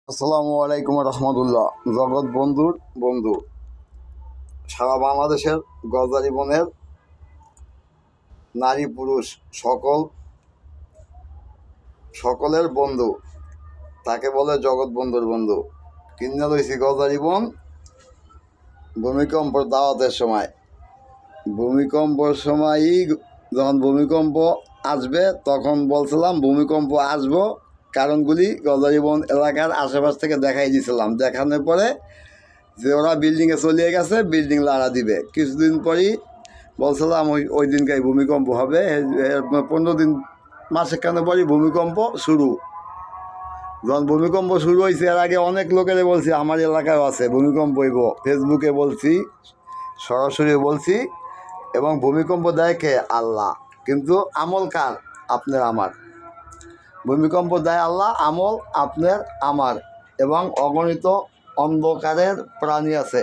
আসসালামু আলাইকুম রহমতুল্লাহ। জগৎ বন্ধুর বন্ধু, সারা বাংলাদেশের গজা জীবনের নারী পুরুষ সকলের বন্ধু, তাকে বলে জগৎ বন্ধুর বন্ধু। কিনে লইছি গজা জীবন ভূমিকম্পর দাওয়াতের সময়। ভূমিকম্পর সময়ই যখন ভূমিকম্প আসবে তখন বলছিলাম ভূমিকম্প আসবো কারণগুলি গজারিবন এলাকার আশেপাশ থেকে দেখাই দিয়েছিলাম। দেখানোর পরে যে ওরা বিল্ডিংয়ে চলিয়ে গেছে, বিল্ডিং লাড়া দিবে। কিছুদিন পরই বলছিলাম ওই দিনকে ভূমিকম্প হবে। 15 দিন মাসেখানে পরই ভূমিকম্প শুরু। যখন ভূমিকম্প শুরু হয়েছে এর আগে অনেক লোকেরে বলছি আমার এলাকায় আছে ভূমিকম্প হইব, ফেসবুকে বলছি, সরাসরি বলছি। এবং ভূমিকম্প দেখে আল্লাহ, কিন্তু আমল কার? আপনার আমার। ভূমিকম্প দেয় আল্লাহ, আমল আপনার আমার। এবং অগণিত অন্ধকারের প্রাণী আছে,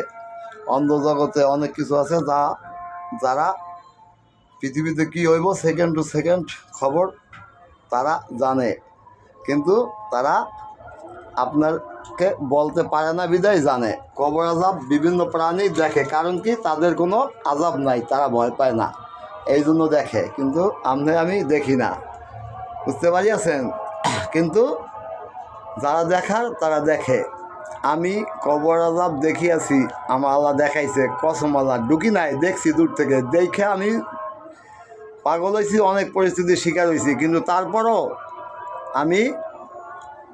অন্ধ জগতে অনেক কিছু আছে যারা পৃথিবীতে কী হইব সেকেন্ড টু সেকেন্ড খবর তারা জানে, কিন্তু তারা আপনাকে বলতে পারে না বিদায় জানে। কবর আজাব বিভিন্ন প্রাণী দেখে, কারণ কি? তাদের কোনো আজাব নাই, তারা ভয় পায় না, এই জন্য দেখে। কিন্তু আমি দেখি না, বুঝতে পারিয়াছেন? কিন্তু যারা দেখার তারা দেখে। আমি কবর আজাব দেখিয়াছি, আমার আল্লাহ দেখাইছে, কসম আল্লাহ, ঢুকি নাই, দেখছি দূর থেকে। দেখে আমি পাগল হয়েছি, অনেক পরিস্থিতির শিকার হয়েছি, কিন্তু তারপরও আমি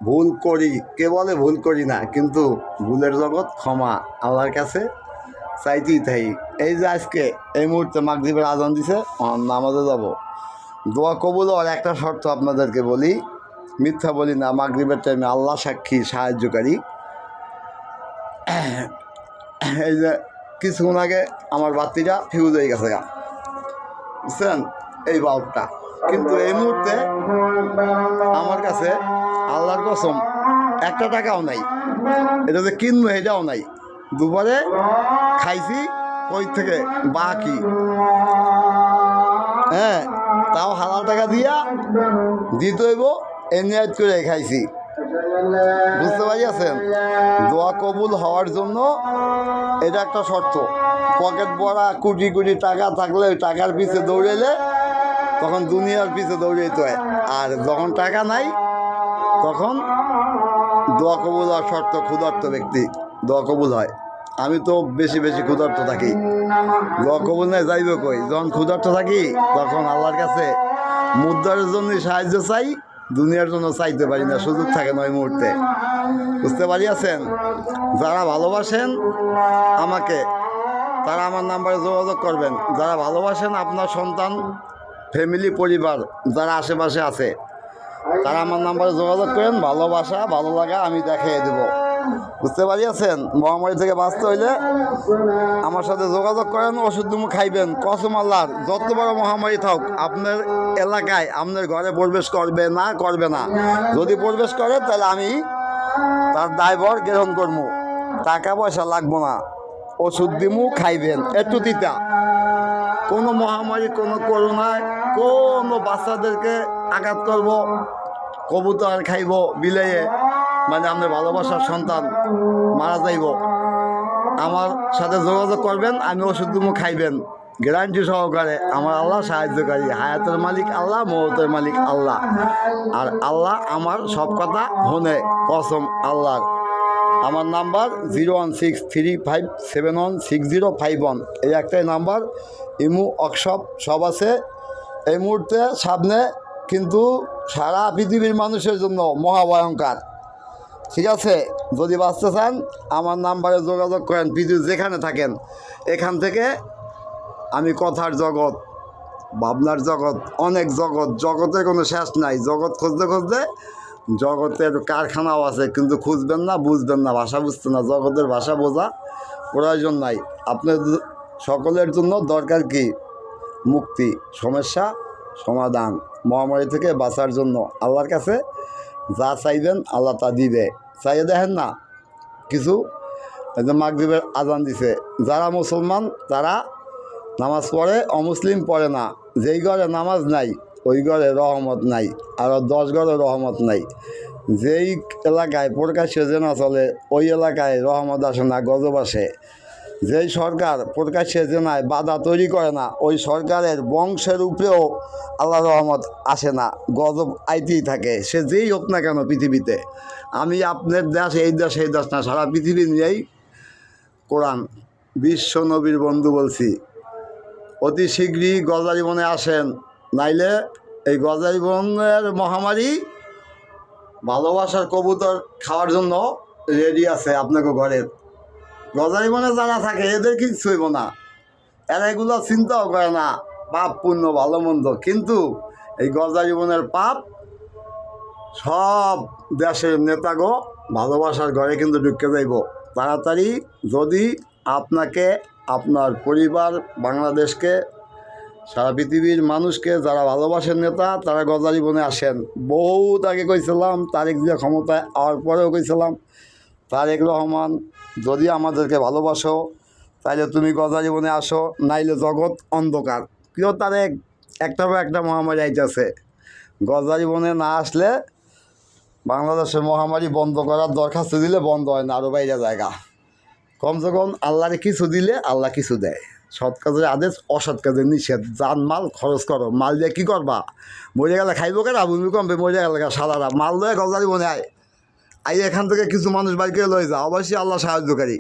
ভুল করি। কে বলে ভুল করি না? কিন্তু ভুলের জগৎ ক্ষমা আল্লাহর কাছে চাইতেই থাই। এই যে আজকে এই মুহূর্তে মাগরিবের আজান দিছে, নামাজে যাব। দোয়া কবুল হওয়ার একটা শর্ত আপনাদেরকে বলি, মিথ্যা বলি না। মাগরিবের টাইমে আল্লাহ সাক্ষী সাহায্যকারী। এই যে কিছুক্ষণ আগে আমার বাতিটা ফিউজ হয়ে গেছে, বুঝছেন, এই বাল্বটা। কিন্তু এই মুহূর্তে আমার কাছে আল্লাহর কসম একটা টাকাও নাই। এটা যে কিনবো এটাও নাই। দুপুরে খাইছি কই থেকে বাকি, হ্যাঁ, তাও হালাল টাকা দিয়া দিতে হইব, এনিয়াত করে খাইছি। বুঝতে পারিয়াছেন? দোয়া কবুল হওয়ার জন্য এটা একটা শর্ত। পকেট ভরা কোটি কোটি টাকা থাকলে ওই টাকার পিছে দৌড়াইলে তখন দুনিয়ার পিছে দৌড়াইতে হয়। আর যখন টাকা নাই তখন দোয়া কবুল হওয়ার শর্ত, ক্ষুধার্ত ব্যক্তি দোয়া কবুল হয়। আমি তো বেশি বেশি ক্ষুধার্ত থাকি, দোয়া কবুল নাই যাইবে কই? যখন ক্ষুধার্ত থাকি তখন আল্লাহর কাছে মুদ্রার জন্য সাহায্য চাই, দুনিয়ার জন্য চাইতে পারি না, সুযোগ থাকে না ওই মুহূর্তে। বুঝতে পারিয়াছেন? যারা ভালোবাসেন আমাকে তারা আমার নাম্বারে যোগাযোগ করবেন। যারা ভালোবাসেন আপনার সন্তান, ফ্যামিলি, পরিবার যারা আশেপাশে আছে তারা আমার নাম্বারে যোগাযোগ করেন। ভালোবাসা ভালো লাগা আমি দেখিয়ে দেব। বুঝতে পারিয়াছেন? মহামারী থেকে বাঁচতে হইলে আমার সাথে যোগাযোগ করেন। ওষুধ তুমি খাইবেন, কসম আল্লাহর। যত বড় মহামারী থাক আপনার এলাকায় আপনার ঘরে প্রবেশ করবে না। যদি প্রবেশ করে তাহলে আমি তার দায়ভার গ্রহণ করবো। টাকা পয়সা লাগবো না, ওষুধ দিমু, খাইবেন। একটু দিতা কোনো মহামারী, কোনো করোনায় কোনো বাচ্চাদেরকে আঘাত করব, কবুতর খাইব বিলাইয়ে, মানে আপনার ভালোবাসার সন্তান মারা যাইব, আমার সাথে যোগাযোগ করবেন। আমি ওষুধ দিমু, খাইবেন, গ্যারান্টি সহকারে। আমার আল্লাহ সাহায্যকারী, হায়াতের মালিক আল্লাহ, মৌতের মালিক আল্লাহ। আর আল্লাহ আমার সব কথা শোনে, কসম আল্লাহর। আমার নাম্বার 01635716051। এই একটাই নাম্বার। ইমু, ওয়াটসঅ্যাপ সব আছে। এই মুহূর্তে সামনে কিন্তু সারা পৃথিবীর মানুষের জন্য মহাভয়ঙ্কর, ঠিক আছে? যদি বাঁচতে চান আমার নাম্বারে যোগাযোগ করেন, পৃথিবী যেখানে থাকেন। এখান থেকে আমি কথার জগৎ, ভাবনার জগৎ, অনেক জগতের কোনো শেষ নাই। জগৎ খুঁজতে খুঁজতে জগতের কারখানাও আছে, কিন্তু খুঁজবেন না, বুঝবেন না, ভাষা বুঝতে না। জগতের ভাষা বোঝা প্রয়োজন নাই। আপনার সকলের জন্য দরকার কি? মুক্তি, সমস্যা সমাধান। মহামারী থেকে বাঁচার জন্য আল্লাহর কাছে যা চাইবেন আল্লাহ তা দিবে। চাইয়ে দেখেন না কিছু। মাগরিবের আজান দিছে, যারা মুসলমান তারা নামাজ পড়ে, অমুসলিম পড়ে না। যেই ঘরে নামাজ নাই ওই ঘরে রহমত নাই, আর 10 ঘরে রহমত নাই। যেই এলাকায় প্রকাশ্য জেনা চলে ওই এলাকায় রহমত আসে না, গজব আসে। যেই সরকার প্রকাশ্যে জেনায় বাধা তৈরি করে না ওই সরকারের বংশের উপরেও আল্লাহ রহমত আসে না, গজব আইতেই থাকে, সে যেই হোক না কেন পৃথিবীতে। আমি আপনার দেশ এই দেশ এই দেশ না, সারা পৃথিবী নিয়েই কোরআন। বিশ্ব নবীর বন্ধু বলছি, অতি শীঘ্রই গজারি বনে আসেন, নাইলে এই গজারি বনের মহামারী ভালোবাসার কবুতর খাওয়ার জন্য রেডি আছে আপনাকে ঘরের। গজারি বনে যারা থাকে এদের কিচ্ছু হইব না, এরা এগুলো চিন্তাও করে না, পাপ পুণ্য ভালো মন্দ। কিন্তু এই গজারি বনের পাপ সব দেশের নেতাগো ভালোবাসার ঘরে কিন্তু ঢুকে যাইব তাড়াতাড়ি। যদি আপনাকে, আপনার পরিবার, বাংলাদেশকে, সারা পৃথিবীর মানুষকে যারা ভালোবাসেন নেতা, তারা গজারি বনে আসেন। বহুত আগে কইছিলাম, তারেক জিয়া ক্ষমতায় আওয়ার পরেও কইছিলাম, তারেক রহমান যদি আমাদেরকে ভালোবাসো তাইলে তুমি গজারি বনে আসো, নাইলে জগৎ অন্ধকার। প্রিয় তারেক, একটা বা একটা মহামারী আইতেছে, গজারি বনে না আসলে বাংলাদেশের মহামারী বন্ধ করার দরখাস্ত দিলে বন্ধ হয় না, আরও বাইরে জায়গা। কমসে কম আল্লাহরে কিছু দিলে আল্লাহ কিছু দেয়। সৎ কাজের আদেশ, অসৎ কাজের নিষেধ। জান মাল খরচ করো, মাল দিয়ে কী করবা? মরে গেলে খাইব কেনা? ভূমিকম্পে মরে গেলে সারারা মাল লয়ে গজারি বনে আয়, এখান থেকে কিছু মানুষ বাইকে লয়ে যা, অবশ্যই আল্লাহ সাহায্যকারী।